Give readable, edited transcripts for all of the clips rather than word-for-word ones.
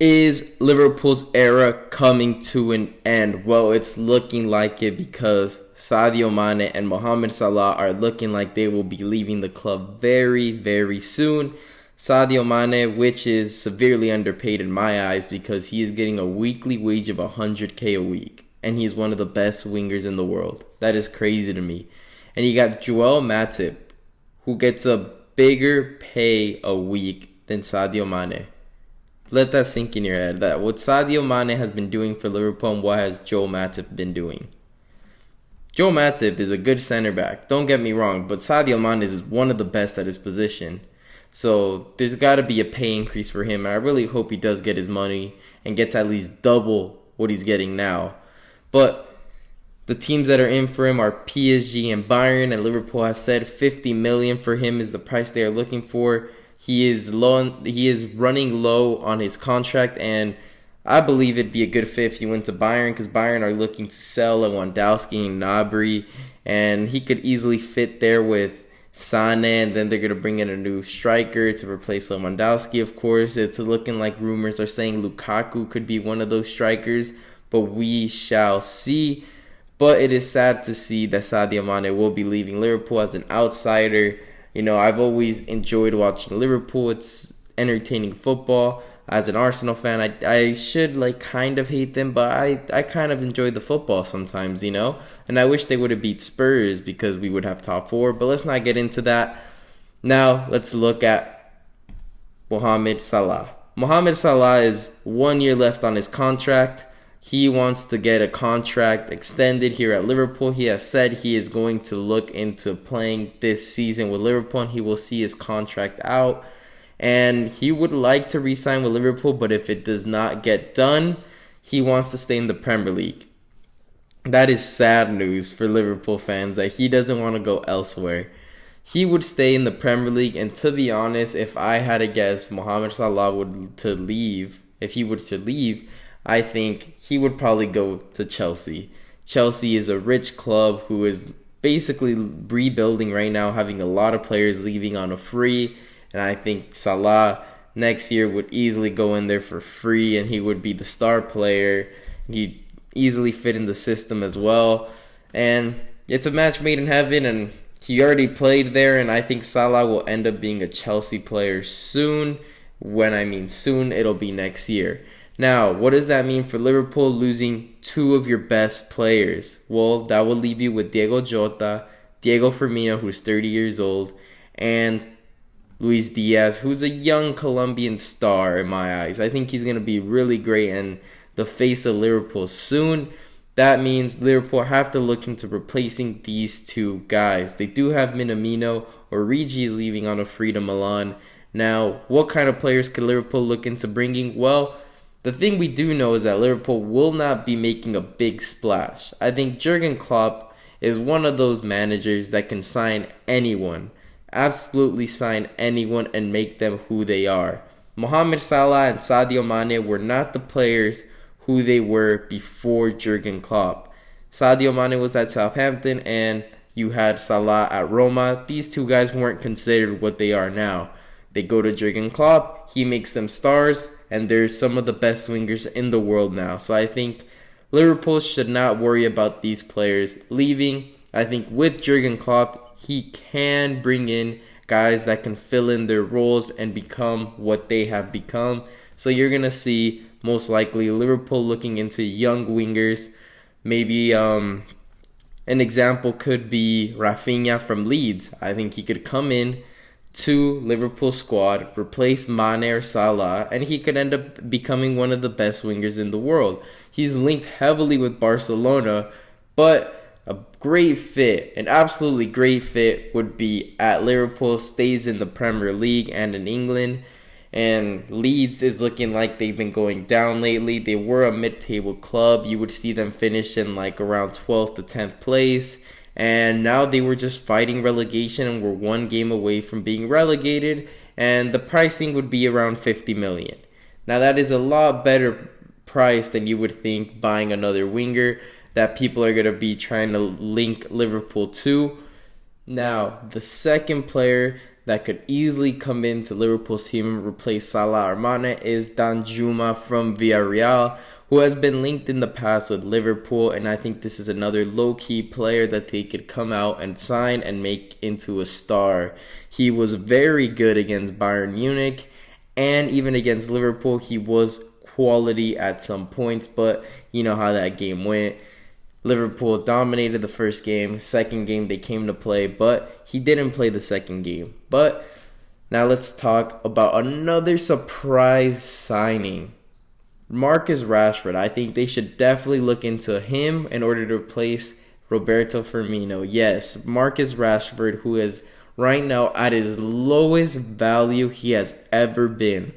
Is Liverpool's era coming to an end? Well, it's looking like it because Sadio Mane and Mohamed Salah are looking like they will be leaving the club very, very soon. Sadio Mane, which is severely underpaid in my eyes because he is getting a weekly wage of 100K a week. And he's one of the best wingers in the world. That is crazy to me. And you got Joel Matip, who gets a bigger pay a week than Sadio Mane. Let that sink in your head. That what Sadio Mane has been doing for Liverpool and what has Joel Matip been doing. Joel Matip is a good center back. Don't get me wrong, but Sadio Mane is one of the best at his position. So there's got to be a pay increase for him. And I really hope he does get his money and gets at least double what he's getting now. But the teams that are in for him are PSG and Bayern, and Liverpool has said 50 million for him is the price they are looking for. He is running low on his contract, and I believe it'd be a good fit if he went to Bayern because Bayern are looking to sell Lewandowski and Gnabry, and he could easily fit there with Sané, and then they're going to bring in a new striker to replace Lewandowski, of course. It's looking like rumors are saying Lukaku could be one of those strikers, but we shall see. But it is sad to see that Sadio Mane will be leaving Liverpool as an outsider. You know, I've always enjoyed watching Liverpool. It's entertaining football. As an Arsenal fan, I should kind of hate them, but I kind of enjoy the football sometimes, you know? And I wish they would have beat Spurs because we would have top four, but let's not get into that. Now, let's look at Mohamed Salah. Mohamed Salah is 1 year left on his contract. He wants to get a contract extended here at Liverpool. He has said he is going to look into playing this season with Liverpool, and he will see his contract out. And he would like to re-sign with Liverpool, but if it does not get done, he wants to stay in the Premier League. That is sad news for Liverpool fans that he doesn't want to go elsewhere. He would stay in the Premier League, and to be honest, if I had to guess Mohamed Salah if he was to leave, I think he would probably go to Chelsea. Chelsea is a rich club who is basically rebuilding right now, having a lot of players leaving on a free. And I think Salah next year would easily go in there for free, and he would be the star player. He'd easily fit in the system as well. And it's a match made in heaven, and he already played there, and I think Salah will end up being a Chelsea player soon. When I mean soon, it'll be next year. Now, what does that mean for Liverpool losing two of your best players? Well, that will leave you with Diego Jota, Diego Firmino, who's 30 years old, and Luis Diaz, who's a young Colombian star in my eyes. I think he's going to be really great and the face of Liverpool soon. That means Liverpool have to look into replacing these two guys. They do have Minamino. Origi is leaving on a free to Milan. Now, what kind of players could Liverpool look into bringing? Well, the thing we do know is that Liverpool will not be making a big splash. I think Jurgen Klopp is one of those managers that can sign anyone. Absolutely sign anyone and make them who they are. Mohamed Salah and Sadio Mane were not the players who they were before Jurgen Klopp. Sadio Mane was at Southampton and you had Salah at Roma. These two guys weren't considered what they are now. They go to Jurgen Klopp, he makes them stars, and they're some of the best wingers in the world now. So I think Liverpool should not worry about these players leaving. I think with Jurgen Klopp, he can bring in guys that can fill in their roles and become what they have become. So you're going to see most likely Liverpool looking into young wingers. Maybe an example could be Rafinha from Leeds. I think he could come in to Liverpool squad, replace Mane or Salah, and he could end up becoming one of the best wingers in the world. He's linked heavily with Barcelona, but a great fit, an absolutely great fit would be at Liverpool, stays in the Premier League and in England. And Leeds is looking like they've been going down lately. They were a mid-table club. You would see them finish in around 12th to 10th place. And now they were just fighting relegation and were one game away from being relegated. And the pricing would be around 50 million. Now that is a lot better price than you would think buying another winger that people are going to be trying to link Liverpool to. Now, the second player that could easily come into Liverpool's team and replace Salah or Mane is Danjuma from Villarreal, who has been linked in the past with Liverpool, and I think this is another low-key player that they could come out and sign and make into a star. He was very good against Bayern Munich, and even against Liverpool, he was quality at some points, but you know how that game went. Liverpool dominated the first game. Second game, they came to play, but he didn't play the second game. But now let's talk about another surprise signing. Marcus Rashford. I think they should definitely look into him in order to replace Roberto Firmino. Yes, Marcus Rashford, who is right now at his lowest value he has ever been.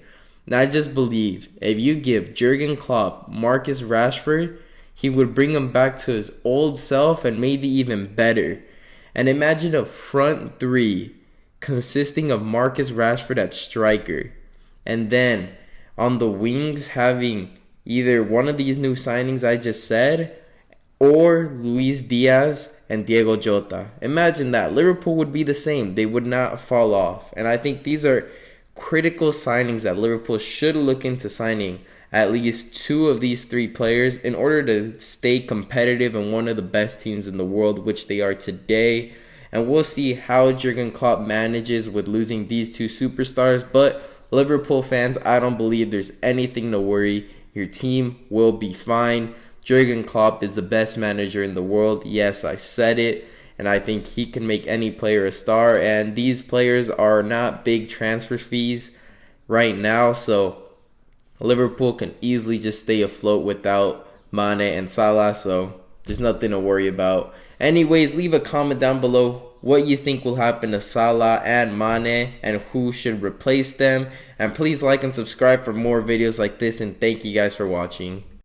And I just believe if you give Jurgen Klopp Marcus Rashford, he would bring him back to his old self and maybe even better. And imagine a front three consisting of Marcus Rashford at striker, and then on the wings having either one of these new signings I just said or Luis Diaz and Diego Jota. Imagine that. Liverpool would be the same. They would not fall off. And I think these are critical signings that Liverpool should look into signing at least two of these three players in order to stay competitive in one of the best teams in the world, which they are today. And we'll see how Jurgen Klopp manages with losing these two superstars. But Liverpool fans, I don't believe there's anything to worry. Your team will be fine. Jurgen Klopp is the best manager in the world. Yes, I said it. And I think he can make any player a star. And these players are not big transfer fees right now. So Liverpool can easily just stay afloat without Mane and Salah. So there's nothing to worry about. Anyways, leave a comment down below what you think will happen to Salah and Mane and who should replace them. And please like and subscribe for more videos like this. And thank you guys for watching.